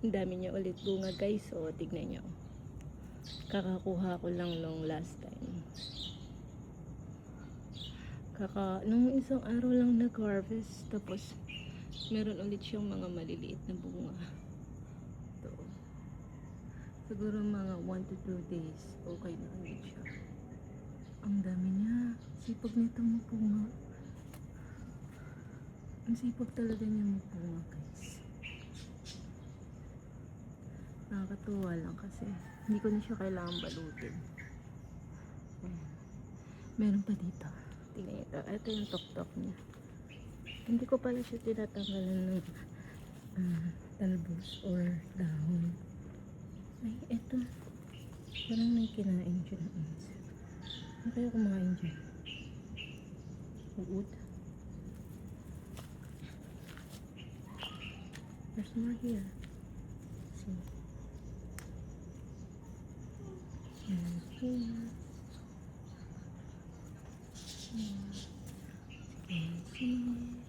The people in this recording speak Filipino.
Ang dami niya ulit bunga guys. So, tignan nyo. Kakakuha ko lang long last time. Nung isang araw lang nag-harvest. Tapos, meron ulit siyang mga maliliit na bunga. Ito. Siguro mga 1 to 2 days. Okay na ulit siya. Ang dami niya. Sipag nito mapunga. Ang sipag talaga niya mapunga guys. Nakakatuwa lang kasi hindi ko na siya kailangan balutin. Ayan. Meron pa dito. Tingnan ito. Ito yung tok-tok niya. Hindi ko pala siya tinatanggalan ng talbos or dahon. Ay, ito. Parang may kinain siya ng insect. Ano kaya kumain dyan? Uod. There's more here. See? And here. See?